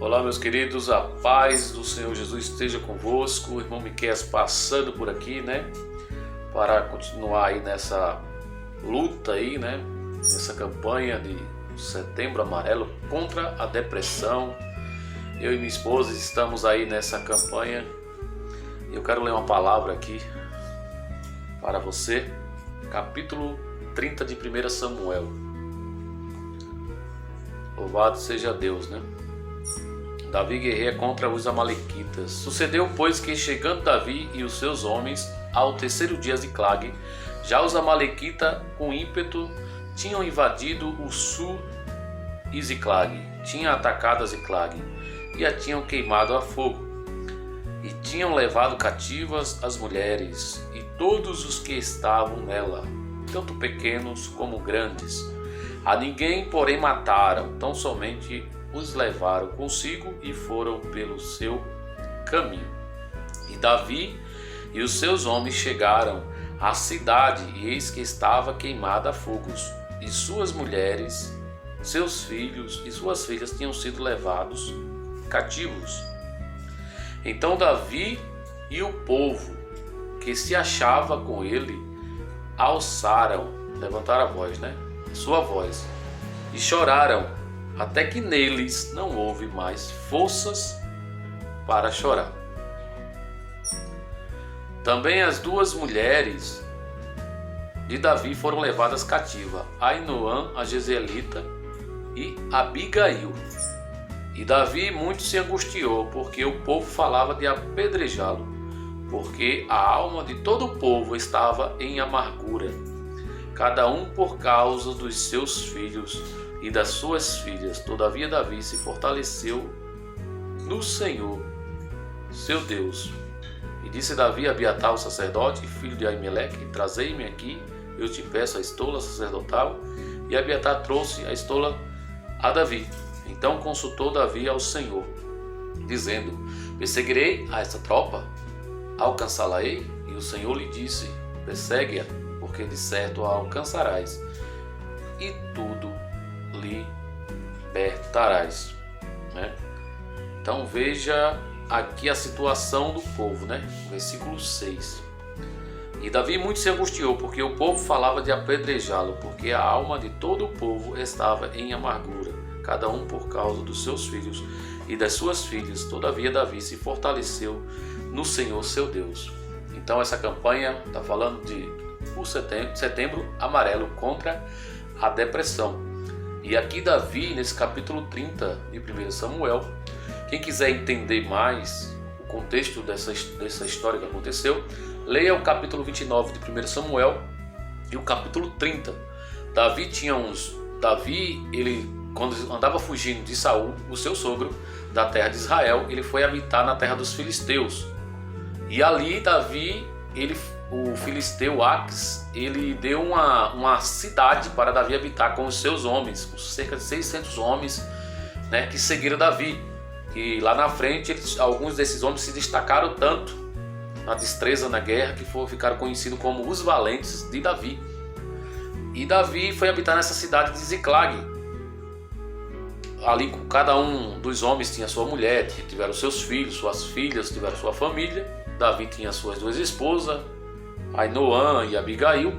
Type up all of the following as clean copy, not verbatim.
Olá, meus queridos, a paz do Senhor Jesus esteja convosco. O irmão Miqueias passando por aqui, para continuar aí nessa luta aí, nessa campanha de Setembro Amarelo contra a depressão. Eu e minha esposa estamos aí nessa campanha. Eu quero ler uma palavra aqui para você, capítulo 30 de 1 Samuel. Louvado seja Deus, Davi guerreia contra os amalequitas. Sucedeu, pois, que chegando Davi e os seus homens ao terceiro dia de Ziclag, já os amalequitas com ímpeto tinham invadido o sul e Ziclag, tinham atacado a Ziclag e a tinham queimado a fogo, e tinham levado cativas as mulheres e todos os que estavam nela, tanto pequenos como grandes. A ninguém, porém, mataram, tão somente os levaram consigo e foram pelo seu caminho. E Davi e os seus homens chegaram à cidade, e eis que estava queimada a fogos, e suas mulheres, seus filhos e suas filhas tinham sido levados cativos. Então Davi e o povo que se achava com ele levantaram a voz, sua voz, e choraram, até que neles não houve mais forças para chorar. Também as duas mulheres de Davi foram levadas cativas, Ainoã, a Jezreelita, e Abigail. E Davi muito se angustiou, porque o povo falava de apedrejá-lo, porque a alma de todo o povo estava em amargura, cada um por causa dos seus filhos e das suas filhas. Todavia Davi se fortaleceu no Senhor, seu Deus. E disse Davi a Abiatar, o sacerdote, filho de Aimeleque: trazei-me aqui, eu te peço a estola sacerdotal. E Abiatar trouxe a estola a Davi. Então consultou Davi ao Senhor, dizendo: perseguirei a essa tropa? Alcançá-la-ei? E o Senhor lhe disse: persegue-a, porque de certo a alcançarás, e tudo libertarás. Então veja aqui a situação do povo, versículo 6. E Davi muito se angustiou, porque o povo falava de apedrejá-lo, porque a alma de todo o povo estava em amargura, cada um por causa dos seus filhos e das suas filhas. Todavia Davi se fortaleceu no Senhor seu Deus. Então essa campanha está falando de o setembro amarelo contra a depressão. E aqui Davi, nesse capítulo 30 de 1 Samuel, quem quiser entender mais o contexto dessa história que aconteceu, leia o capítulo 29 de 1 Samuel e o capítulo 30. Davi, ele, quando andava fugindo de Saul, o seu sogro, da terra de Israel, ele foi habitar na terra dos filisteus. E ali Davi, o filisteu Aques, ele deu uma cidade para Davi habitar com os seus homens, com cerca de 600 homens, que seguiram Davi. E lá na frente, alguns desses homens se destacaram tanto na destreza na guerra que ficaram conhecidos como os valentes de Davi. E Davi foi habitar nessa cidade de Ziclag. Ali cada um dos homens tinha sua mulher, tiveram seus filhos, suas filhas, tiveram sua família. Davi tinha suas duas esposas, Ainoã e Abigail.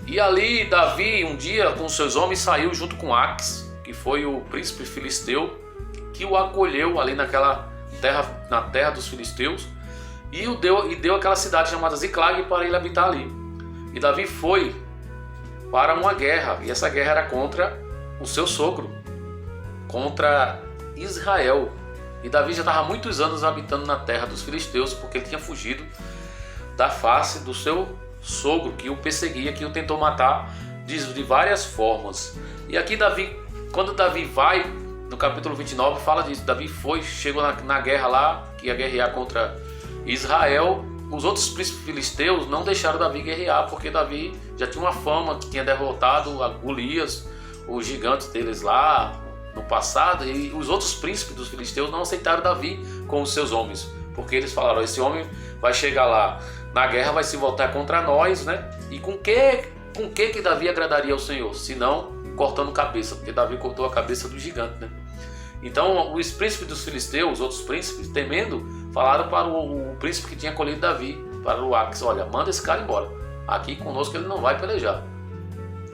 E ali Davi um dia com seus homens saiu junto com Aques, que foi o príncipe filisteu, que o acolheu ali na terra dos filisteus, e deu aquela cidade chamada Ziclag para ele habitar ali. E Davi foi para uma guerra, e essa guerra era contra o seu sogro, contra Israel. E Davi já estava há muitos anos habitando na terra dos filisteus, porque ele tinha fugido da face do seu sogro, que o perseguia, que o tentou matar de várias formas. E aqui quando Davi vai, no capítulo 29, fala disso. Davi chegou na guerra lá, que ia guerrear contra Israel. Os outros príncipes filisteus não deixaram Davi guerrear, porque Davi já tinha uma fama, que tinha derrotado a Golias, o gigante deles lá no passado. E os outros príncipes dos filisteus não aceitaram Davi com os seus homens, porque eles falaram: esse homem vai chegar lá na guerra, vai se voltar contra nós, E com que Davi agradaria ao Senhor? Se não cortando cabeça, porque Davi cortou a cabeça do gigante, Então os príncipes dos filisteus, os outros príncipes, temendo, falaram para o príncipe que tinha acolhido Davi, para o Aques: olha, manda esse cara embora, aqui conosco ele não vai pelejar,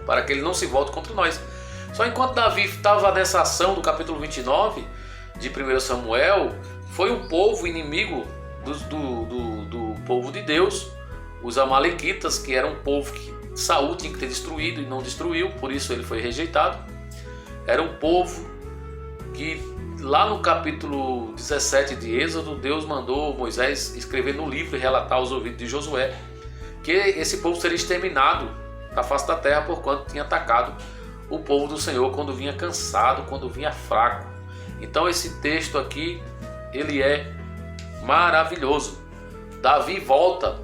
para que ele não se volte contra nós. Só enquanto Davi estava nessa ação do capítulo 29 de 1 Samuel, foi um povo inimigo do povo de Deus, os amalequitas, que era um povo que Saul tinha que ter destruído e não destruiu, por isso ele foi rejeitado. Era um povo que lá no capítulo 17 de Êxodo, Deus mandou Moisés escrever no livro e relatar aos ouvidos de Josué que esse povo seria exterminado da face da terra, porquanto tinha atacado o povo do Senhor quando vinha cansado, quando vinha fraco. Então esse texto aqui, ele é maravilhoso. Davi volta,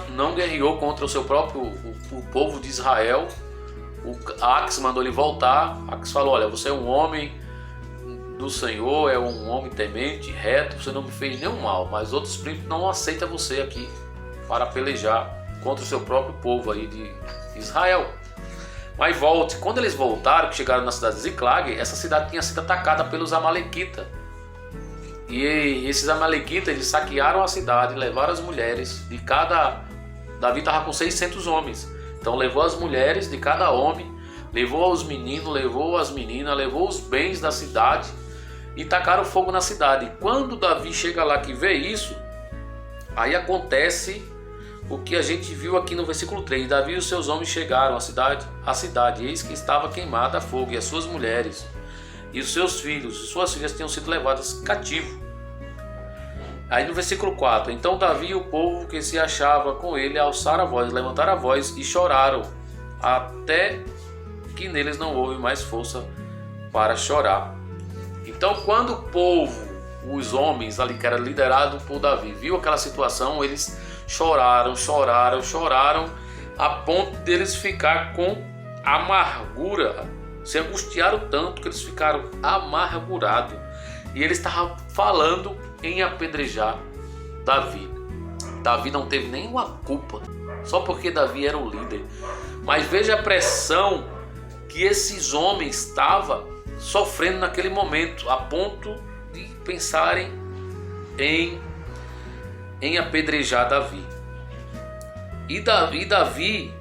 não guerreou contra o seu próprio o povo de Israel. O Aques mandou ele voltar. Aques falou: olha, você é um homem do Senhor, é um homem temente, reto, você não me fez nenhum mal, mas outros príncipes não aceitam você aqui para pelejar contra o seu próprio povo aí de Israel. Mas volte. Quando eles voltaram, que chegaram na cidade de Ziclag, essa cidade tinha sido atacada pelos amalequitas. E esses amalequitas, eles saquearam a cidade, levaram as mulheres de cada... Davi estava com 600 homens. Então levou as mulheres de cada homem, levou os meninos, levou as meninas, levou os bens da cidade e tacaram fogo na cidade. Quando Davi chega lá que vê isso, aí acontece o que a gente viu aqui no versículo 3. Davi e os seus homens chegaram à cidade, eis que estava queimada a fogo, e as suas mulheres e os seus filhos e suas filhas tinham sido levadas cativo. Aí no versículo 4, então Davi e o povo que se achava com ele alçaram a voz, levantaram a voz e choraram, até que neles não houve mais força para chorar. Então quando o povo, os homens ali que era liderado por Davi, viu aquela situação, eles choraram, a ponto deles ficar com amargura, se angustiaram tanto que eles ficaram amargurados. E eles estavam falando em apedrejar Davi. Davi não teve nenhuma culpa, só porque Davi era o líder. Mas veja a pressão que esses homens estavam sofrendo naquele momento, a ponto de pensarem em apedrejar Davi. E Davi,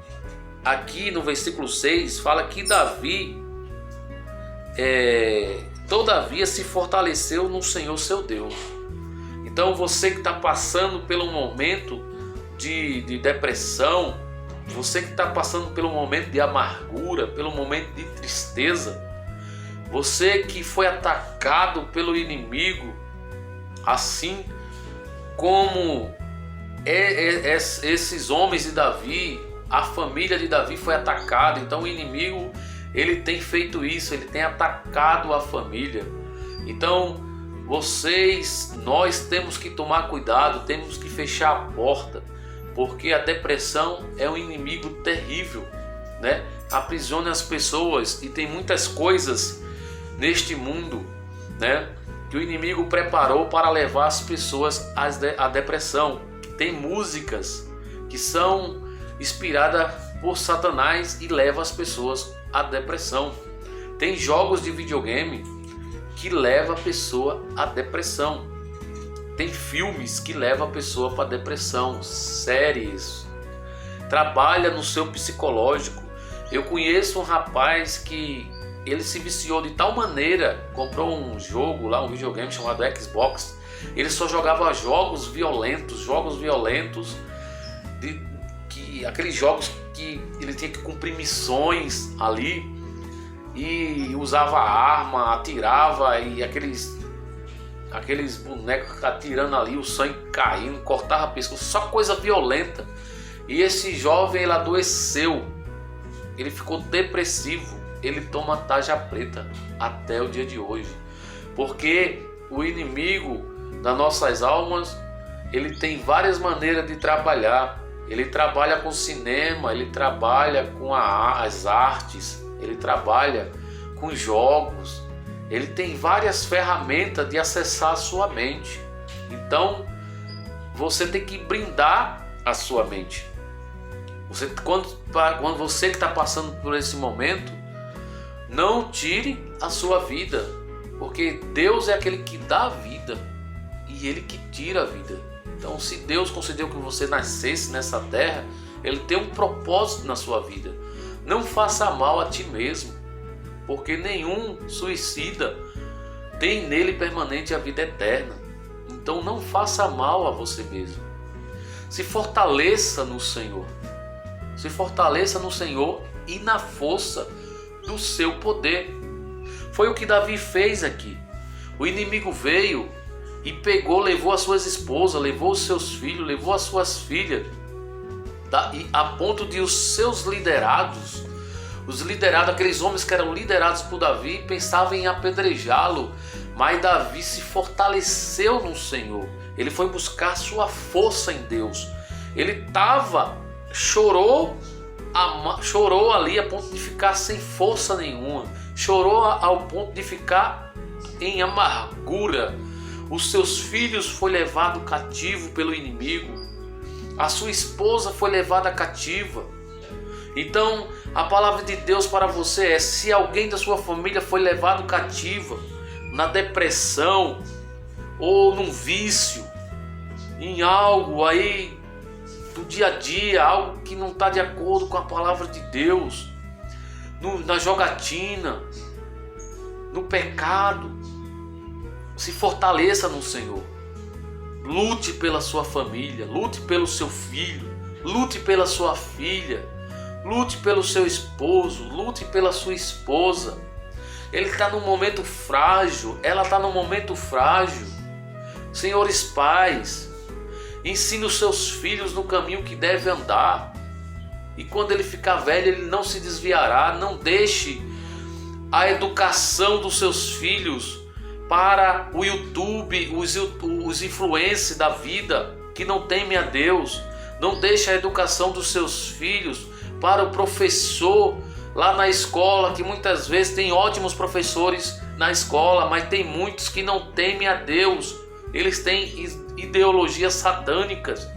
aqui no versículo 6, fala que Davi todavia se fortaleceu no Senhor seu Deus. Então você que está passando pelo momento de depressão, você que está passando pelo momento de amargura, pelo momento de tristeza, você que foi atacado pelo inimigo, assim como esses homens de Davi, a família de Davi foi atacada. Então o inimigo, ele tem feito isso, ele tem atacado a família. Então nós temos que tomar cuidado, temos que fechar a porta, porque a depressão é um inimigo terrível, né? Aprisiona as pessoas, e tem muitas coisas neste mundo, né, que o inimigo preparou para levar as pessoas à depressão. Tem músicas que são inspiradas por Satanás e levam as pessoas à depressão. Tem jogos de videogame que levam a pessoa à depressão. Tem filmes que levam a pessoa para a depressão, séries. Trabalha no seu psicológico. Eu conheço um rapaz que ele se viciou de tal maneira, comprou um jogo lá, um videogame chamado Xbox. Ele só jogava jogos violentos, aqueles jogos que ele tinha que cumprir missões ali, e usava arma, atirava, e aqueles bonecos atirando ali, o sangue caindo, cortava a pescoço, só coisa violenta. E esse jovem, ele adoeceu, ele ficou depressivo, ele toma tarja preta até o dia de hoje, porque o inimigo das nossas almas, ele tem várias maneiras de trabalhar. Ele trabalha com cinema, ele trabalha com as artes, ele trabalha com jogos, ele tem várias ferramentas de acessar a sua mente. Então você tem que blindar a sua mente. Quando você que está passando por esse momento, Não tire a sua vida, porque Deus é aquele que dá a vida e Ele que tira a vida. Então, se Deus concedeu que você nascesse nessa terra, Ele tem um propósito na sua vida. Não faça mal a ti mesmo, porque nenhum suicida tem nele permanente a vida eterna. Então não faça mal a você mesmo. Se fortaleça no Senhor. Se fortaleça no Senhor e na força do seu poder. Foi o que Davi fez aqui. O inimigo veio e pegou, levou as suas esposas, levou os seus filhos, levou as suas filhas, a ponto de os seus liderados, aqueles homens que eram liderados por Davi, pensavam em apedrejá-lo, mas Davi se fortaleceu no Senhor. Ele foi buscar sua força em Deus. Ele chorou ali a ponto de ficar sem força nenhuma, chorou ao ponto de ficar em amargura. Os seus filhos foram levados cativo pelo inimigo, a sua esposa foi levada cativa. Então a palavra de Deus para você é: se alguém da sua família foi levado cativa na depressão ou num vício, em algo aí do dia a dia, algo que não está de acordo com a palavra de Deus, na jogatina, no pecado, se fortaleça no Senhor. Lute pela sua família, lute pelo seu filho, lute pela sua filha, lute pelo seu esposo, lute pela sua esposa. Ele está num momento frágil, ela está num momento frágil. Senhores pais, ensine os seus filhos no caminho que deve andar. E quando ele ficar velho, ele não se desviará. Não deixe a educação dos seus filhos para o YouTube, os influencers da vida que não temem a Deus. Não deixe a educação dos seus filhos para o professor lá na escola, que muitas vezes tem ótimos professores na escola, mas tem muitos que não temem a Deus. Eles têm ideologias satânicas.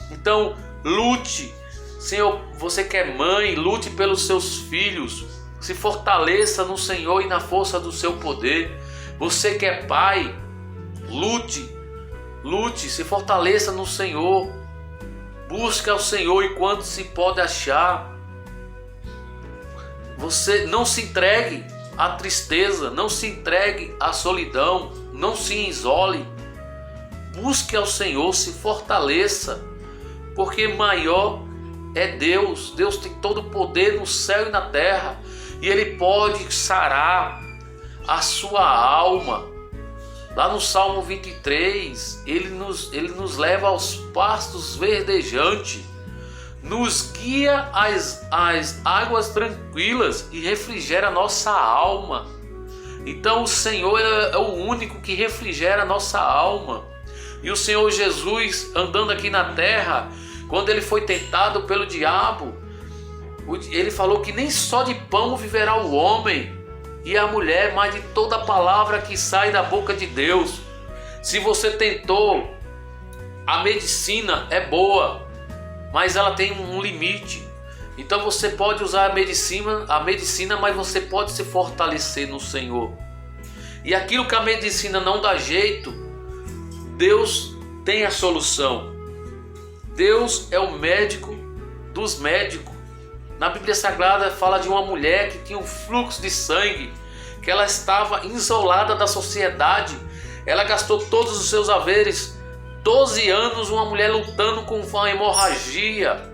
Então lute, Senhor, você que é mãe, lute pelos seus filhos. Se fortaleça no Senhor e na força do seu poder. Você que é pai, lute, se fortaleça no Senhor. Busque ao Senhor enquanto se pode achar. Você não se entregue à tristeza, não se entregue à solidão, não se isole. Busque ao Senhor, se fortaleça, porque maior é Deus. Deus tem todo o poder no céu e na terra, e Ele pode sarar a sua alma. Lá no Salmo 23, Ele nos leva aos pastos verdejantes, nos guia às águas tranquilas e refrigera a nossa alma. Então o Senhor é o único que refrigera a nossa alma. E o Senhor Jesus, andando aqui na terra, quando Ele foi tentado pelo diabo, Ele falou que nem só de pão viverá o homem e a mulher, mas de toda a palavra que sai da boca de Deus. Se você tentou, a medicina é boa, mas ela tem um limite. Então você pode usar a medicina, mas você pode se fortalecer no Senhor. E aquilo que a medicina não dá jeito, Deus tem a solução. Deus é o médico dos médicos. Na Bíblia Sagrada fala de uma mulher que tinha um fluxo de sangue, que ela estava isolada da sociedade. Ela gastou todos os seus haveres, 12 anos, uma mulher lutando com uma hemorragia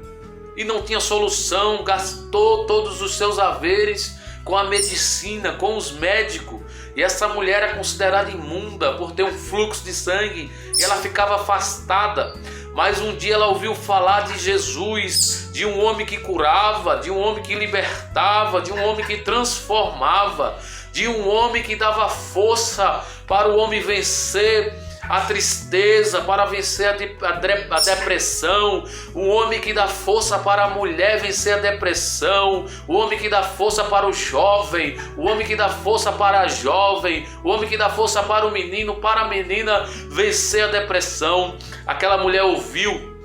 e não tinha solução. Gastou todos os seus haveres com a medicina, com os médicos. E essa mulher era considerada imunda por ter um fluxo de sangue, e ela ficava afastada. Mas um dia ela ouviu falar de Jesus, de um homem que curava, de um homem que libertava, de um homem que transformava, de um homem que dava força para o homem vencer a tristeza, para vencer a depressão, o homem que dá força para a mulher vencer a depressão, o homem que dá força para o jovem, o homem que dá força para a jovem, o homem que dá força para o menino, para a menina vencer a depressão. Aquela mulher ouviu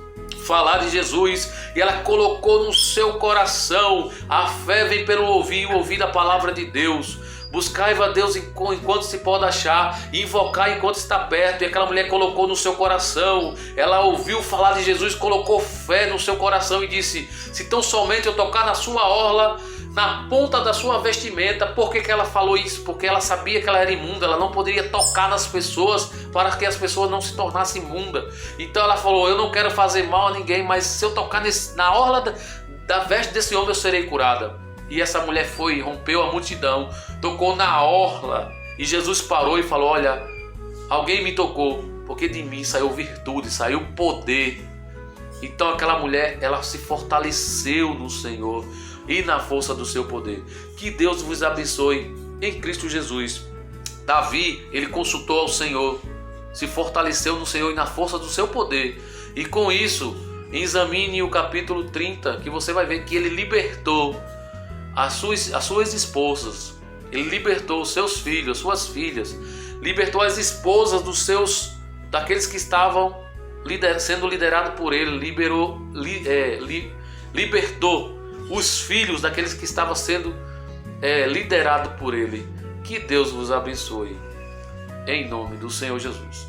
falar de Jesus, e ela colocou no seu coração: a fé vem pelo ouvir, e ouvir a palavra de Deus. Buscai a Deus enquanto se pode achar, invocar enquanto está perto. E aquela mulher colocou no seu coração, ela ouviu falar de Jesus, colocou fé no seu coração e disse: se tão somente eu tocar na sua orla, na ponta da sua vestimenta. Por que ela falou isso? Porque ela sabia que ela era imunda, ela não poderia tocar nas pessoas para que as pessoas não se tornassem imundas. Então ela falou: eu não quero fazer mal a ninguém, mas se eu tocar na orla da veste desse homem, eu serei curada. E essa mulher foi, rompeu a multidão, tocou na orla, e Jesus parou e falou: olha, alguém me tocou, porque de mim saiu virtude, saiu poder. Então aquela mulher, ela se fortaleceu no Senhor e na força do seu poder. Que Deus vos abençoe em Cristo Jesus. Davi, ele consultou ao Senhor, se fortaleceu no Senhor e na força do seu poder. E com isso, examine o capítulo 30, que você vai ver que ele libertou as suas esposas, ele libertou os seus filhos, suas filhas, libertou as esposas daqueles que estavam sendo liderados por ele, libertou os filhos daqueles que estavam sendo liderados por ele. Que Deus vos abençoe, em nome do Senhor Jesus.